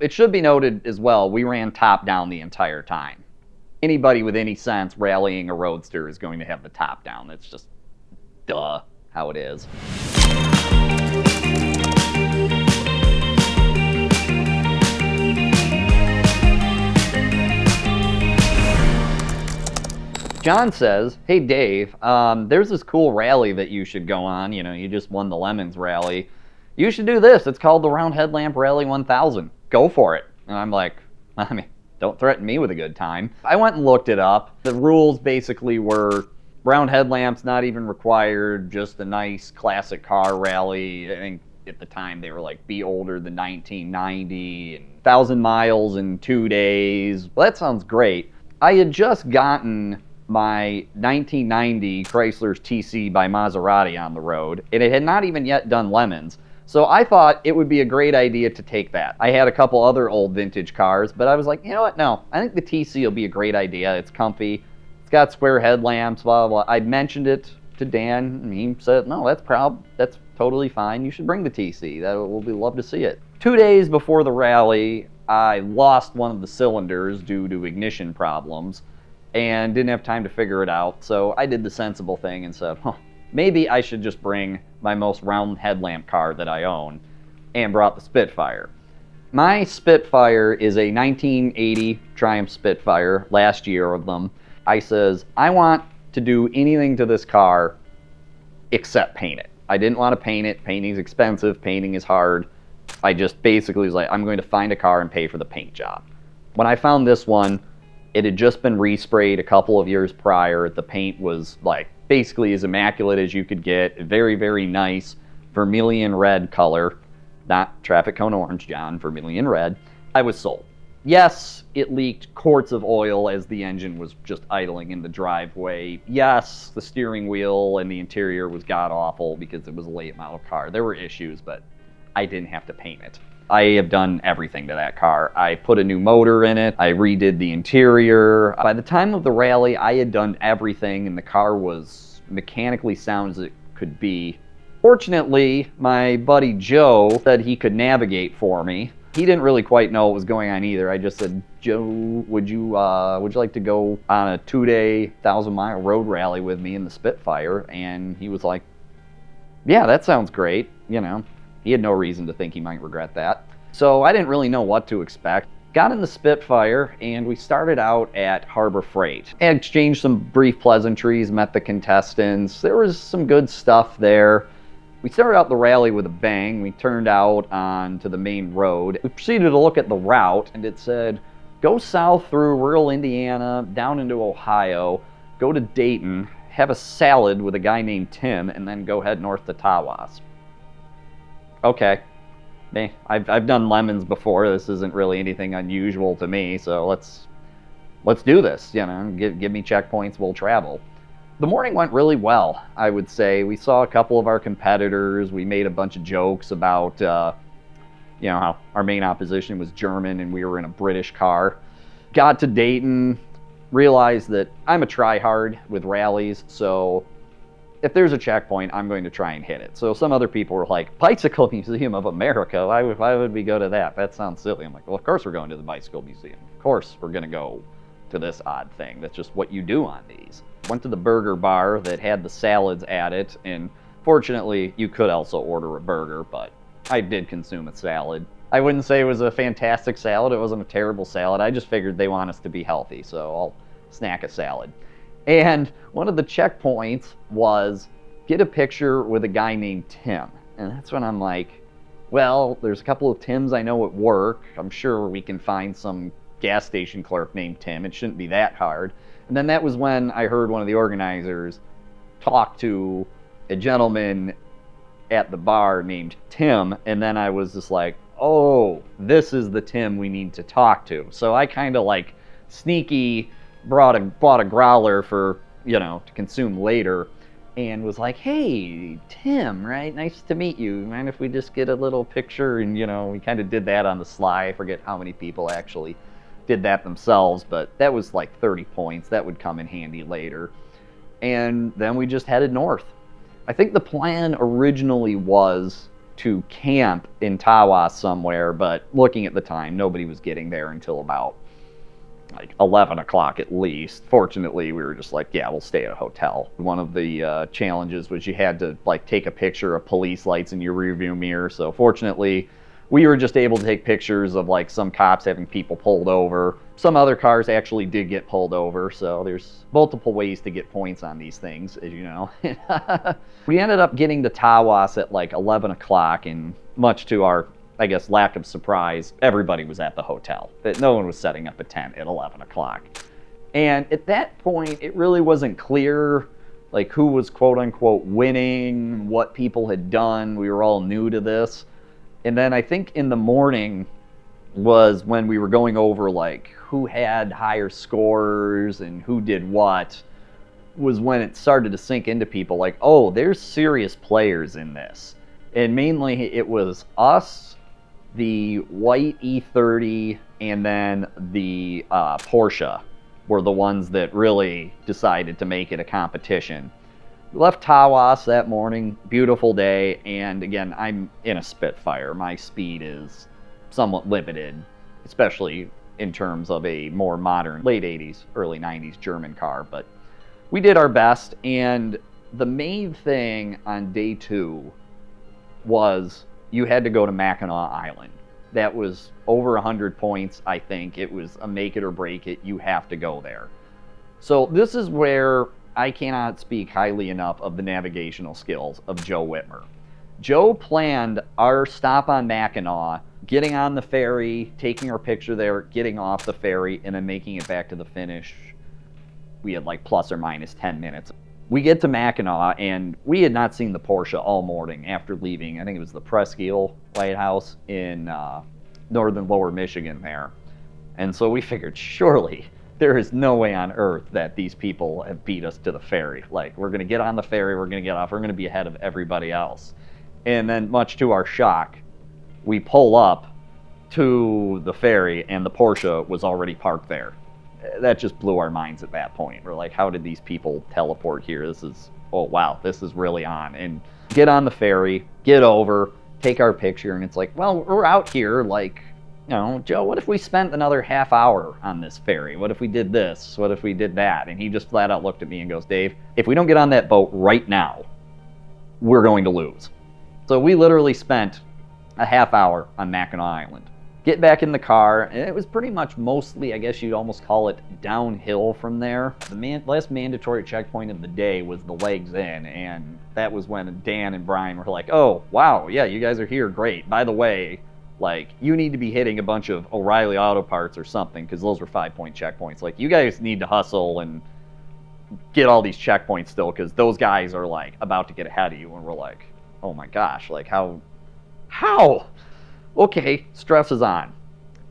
It should be noted as well, we ran top down the entire time. Anybody with any sense rallying a roadster is going to have the top down. That's just, duh, how it is. John says, hey Dave, there's this cool rally that you should go on. You know, you just won the Lemons rally. You should do this. It's called the Round Headlamp Rally 1000. Go for it. And I'm like, I mean, don't threaten me with a good time. I went and looked it up. The rules basically were round headlamps not even required, just a nice classic car rally. I think at the time they were like be older than 1990 and 1,000 miles in 2 days. Well, that sounds great. I had just gotten my 1990 Chrysler's TC by Maserati on the road, and it had not even yet done Lemons. So I thought it would be a great idea to take that. I had a couple other old vintage cars, but I was like, you know what, no, I think the TC will be a great idea. It's comfy, it's got square headlamps, blah, blah, blah. I mentioned it to Dan, and he said, no, that's totally fine. You should bring the TC. We'll love to see it. 2 days before the rally, I lost one of the cylinders due to ignition problems and didn't have time to figure it out. So I did the sensible thing and said, maybe I should just bring my most round headlamp car that I own, and brought the Spitfire. My Spitfire is a 1980 Triumph Spitfire, last year of them. I says, I want to do anything to this car except paint it. I didn't want to paint it. Painting's expensive. Painting is hard. I just basically was like, I'm going to find a car and pay for the paint job. When I found this one, it had just been resprayed a couple of years prior. The paint was like basically as immaculate as you could get. Very, very nice vermilion red color. Not traffic cone orange, John, vermilion red. I was sold. Yes, it leaked quarts of oil as the engine was just idling in the driveway. Yes, the steering wheel and the interior was god-awful because it was a late model car. There were issues, but I didn't have to paint it. I have done everything to that car. I put a new motor in it. I redid the interior. By the time of the rally, I had done everything, and the car was mechanically sound as it could be. Fortunately, my buddy Joe said he could navigate for me. He didn't really quite know what was going on either. I just said, Joe, would you like to go on a 2-day, 1,000-mile road rally with me in the Spitfire? And he was like, yeah, that sounds great, you know. He had no reason to think he might regret that. So I didn't really know what to expect. Got in the Spitfire, and we started out at Harbor Freight. I exchanged some brief pleasantries, met the contestants. There was some good stuff there. We started out the rally with a bang. We turned out onto the main road. We proceeded to look at the route, and it said, go south through rural Indiana, down into Ohio, go to Dayton, have a salad with a guy named Tim, and then go head north to Tawas. Okay, I've done Lemons before. This isn't really anything unusual to me, so let's do this. You know, give me checkpoints, we'll travel. The morning went really well, I would say. We saw a couple of our competitors. We made a bunch of jokes about, you know, how our main opposition was German and we were in a British car. Got to Dayton, realized that I'm a try-hard with rallies, so if there's a checkpoint, I'm going to try and hit it. So some other people were like, Bicycle Museum of America, why would we go to that? That sounds silly. I'm like, well, of course we're going to the Bicycle Museum. Of course we're going to go to this odd thing. That's just what you do on these. Went to the burger bar that had the salads at it, and fortunately, you could also order a burger, but I did consume a salad. I wouldn't say it was a fantastic salad. It wasn't a terrible salad. I just figured they want us to be healthy, so I'll snack a salad. And one of the checkpoints was get a picture with a guy named Tim. And that's when I'm like, well, there's a couple of Tims I know at work. I'm sure we can find some gas station clerk named Tim. It shouldn't be that hard. And then that was when I heard one of the organizers talk to a gentleman at the bar named Tim. And then I was just like, oh, this is the Tim we need to talk to. So I kind of like sneaky bought a growler for, you know, to consume later, and was like, hey, Tim, right? Nice to meet you. Mind if we just get a little picture? And, you know, we kind of did that on the sly. I forget how many people actually did that themselves, but that was like 30 points. That would come in handy later. And then we just headed north. I think the plan originally was to camp in Tawas somewhere, but looking at the time, nobody was getting there until about like 11 o'clock at least. Fortunately, we were just like, yeah, we'll stay at a hotel. One of the challenges was you had to like take a picture of police lights in your rearview mirror. So fortunately, we were just able to take pictures of like some cops having people pulled over. Some other cars actually did get pulled over, so there's multiple ways to get points on these things, as you know. We ended up getting to Tawas at like 11 o'clock, and much to our, I guess, lack of surprise, everybody was at the hotel. No one was setting up a tent at 11 o'clock. And at that point, it really wasn't clear like who was quote unquote winning, what people had done. We were all new to this. And then I think in the morning was when we were going over like who had higher scores and who did what, was when it started to sink into people like, oh, there's serious players in this. And mainly it was us, the white E30, and then the Porsche were the ones that really decided to make it a competition. We left Tawas that morning, beautiful day, and again, I'm in a Spitfire. My speed is somewhat limited, especially in terms of a more modern, late 80s, early 90s German car, but we did our best, and the main thing on day 2 was you had to go to Mackinac Island. That was over 100 points, I think. It was a make it or break it. You have to go there. So this is where I cannot speak highly enough of the navigational skills of Joe Whitmer. Joe planned our stop on Mackinac, getting on the ferry, taking our picture there, getting off the ferry, and then making it back to the finish. We had like plus or minus 10 minutes. We get to Mackinac, and we had not seen the Porsche all morning after leaving. I think it was the Presqu'île Lighthouse in northern lower Michigan there. And so we figured, surely there is no way on earth that these people have beat us to the ferry. Like, we're going to get on the ferry, we're going to get off, we're going to be ahead of everybody else. And then, much to our shock, we pull up to the ferry, and the Porsche was already parked there. That just blew our minds at that point. We're like, how did these people teleport here? This is, oh wow, this is really on. And get on the ferry, get over, take our picture, and it's like, well, we're out here, like, you know, Joe, what if we spent another half hour on this ferry? What if we did this? What if we did that? And he just flat out looked at me and goes, Dave, if we don't get on that boat right now, we're going to lose. So we literally spent a half hour on Mackinac Island. Get back in the car, and it was pretty much mostly, I guess you'd almost call it, downhill from there. The last mandatory checkpoint of the day was the legs in, and that was when Dan and Brian were like, oh, wow, yeah, you guys are here, great. By the way, like, you need to be hitting a bunch of O'Reilly Auto Parts or something, because those were 5-point checkpoints. Like, you guys need to hustle and get all these checkpoints still, because those guys are, like, about to get ahead of you, and we're like, oh my gosh, like, how? Okay, stress is on.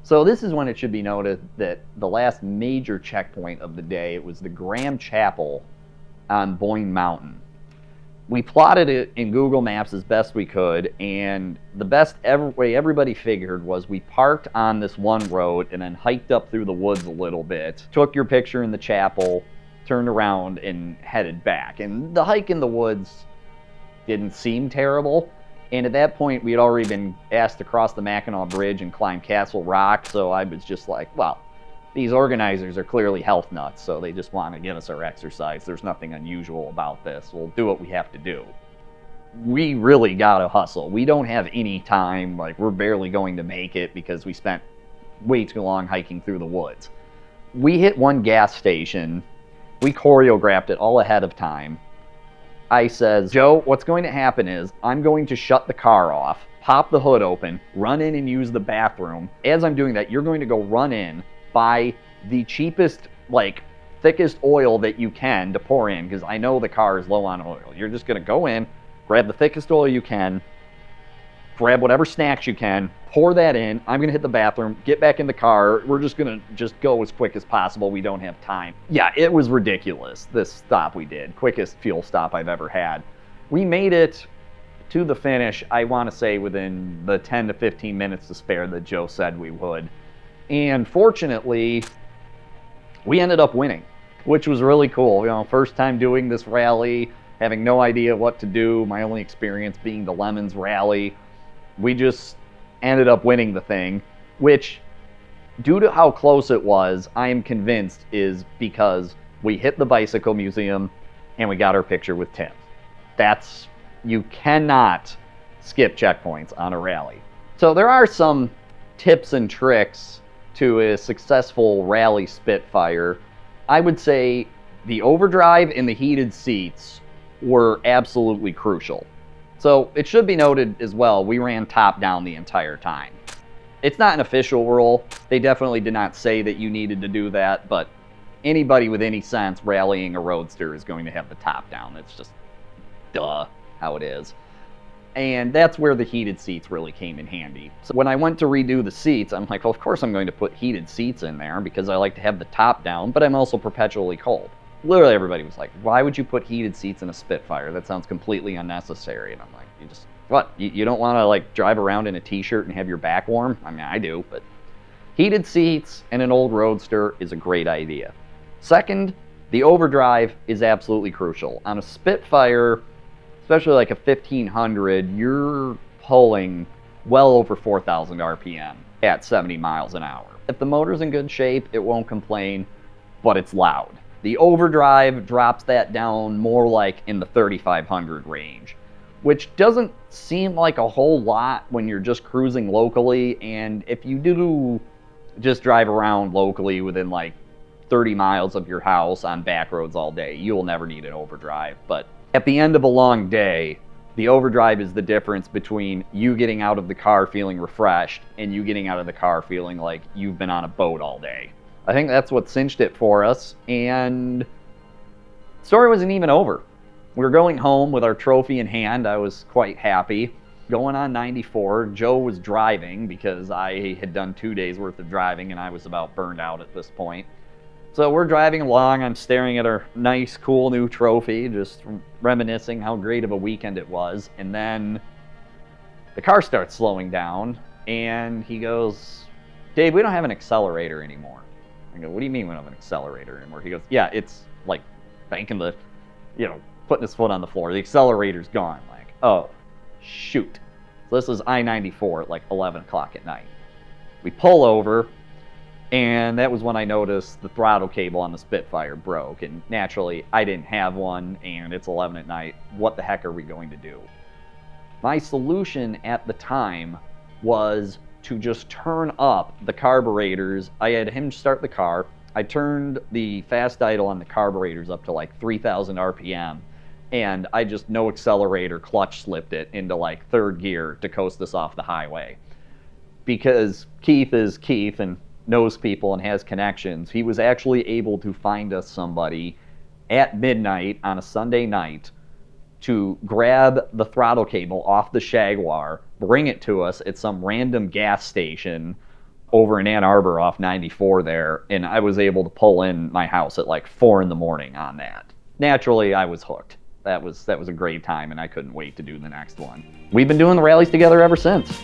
So this is when it should be noted that the last major checkpoint of the day, it was the Graham Chapel on Boyne Mountain. We plotted it in Google Maps as best we could, and the best way everybody figured was we parked on this one road and then hiked up through the woods a little bit, took your picture in the chapel, turned around, and headed back. And the hike in the woods didn't seem terrible. And at that point, we had already been asked to cross the Mackinac Bridge and climb Castle Rock, so I was just like, well, these organizers are clearly health nuts, so they just want to give us our exercise. There's nothing unusual about this. We'll do what we have to do. We really got to hustle. We don't have any time. Like, we're barely going to make it because we spent way too long hiking through the woods. We hit one gas station. We choreographed it all ahead of time. I says, Joe, what's going to happen is I'm going to shut the car off, pop the hood open, run in and use the bathroom. As I'm doing that, you're going to go run in, buy the cheapest, like, thickest oil that you can to pour in, because I know the car is low on oil. You're just going to go in, grab the thickest oil you can, grab whatever snacks you can, pour that in. I'm going to hit the bathroom, get back in the car. We're just going to just go as quick as possible. We don't have time. Yeah, it was ridiculous, this stop we did. Quickest fuel stop I've ever had. We made it to the finish, I want to say, within the 10 to 15 minutes to spare that Joe said we would. And fortunately, we ended up winning, which was really cool. You know, first time doing this rally, having no idea what to do. My only experience being the Lemons Rally. We just ended up winning the thing, which, due to how close it was, I am convinced is because we hit the bicycle museum and we got our picture with Tim. You cannot skip checkpoints on a rally. So there are some tips and tricks to a successful rally Spitfire. I would say the overdrive and the heated seats were absolutely crucial. So it should be noted as well, we ran top down the entire time. It's not an official rule. They definitely did not say that you needed to do that, but anybody with any sense rallying a roadster is going to have the top down. It's just duh how it is. And that's where the heated seats really came in handy. So when I went to redo the seats, I'm like, well, of course I'm going to put heated seats in there because I like to have the top down, but I'm also perpetually cold. Literally everybody was like, why would you put heated seats in a Spitfire? That sounds completely unnecessary. And I'm like, you don't want to like drive around in a t-shirt and have your back warm? I mean, I do, but heated seats in an old roadster is a great idea. Second, the overdrive is absolutely crucial. On a Spitfire, especially like a 1500, you're pulling well over 4,000 RPM at 70 miles an hour. If the motor's in good shape, it won't complain, but it's loud. The overdrive drops that down more like in the 3,500 range, which doesn't seem like a whole lot when you're just cruising locally, and if you do just drive around locally within like 30 miles of your house on back roads all day, you will never need an overdrive. But at the end of a long day, the overdrive is the difference between you getting out of the car feeling refreshed and you getting out of the car feeling like you've been on a boat all day. I think that's what cinched it for us, and the story wasn't even over. We were going home with our trophy in hand. I was quite happy. Going on 94, Joe was driving because I had done 2 days worth of driving and I was about burned out at this point. So we're driving along, I'm staring at our nice, cool new trophy, just reminiscing how great of a weekend it was, and then the car starts slowing down, and he goes, Dave, we don't have an accelerator anymore. I go, what do you mean we don't have an accelerator anymore? He goes, yeah, it's like banking putting his foot on the floor. The accelerator's gone. Like, oh, shoot. So this is I-94 at like 11 o'clock at night. We pull over, and that was when I noticed the throttle cable on the Spitfire broke. And naturally, I didn't have one, and it's 11 at night. What the heck are we going to do? My solution at the time was to just turn up the carburetors. I had him start the car. I turned the fast idle on the carburetors up to like 3,000 RPM, and I just no accelerator clutch slipped it into like third gear to coast us off the highway. Because Keith is Keith and knows people and has connections, he was actually able to find us somebody at midnight on a Sunday night to grab the throttle cable off the Jaguar, bring it to us at some random gas station over in Ann Arbor off 94 there, and I was able to pull in my house at like 4 in the morning on that. Naturally, I was hooked. That was a great time, and I couldn't wait to do the next one. We've been doing the rallies together ever since.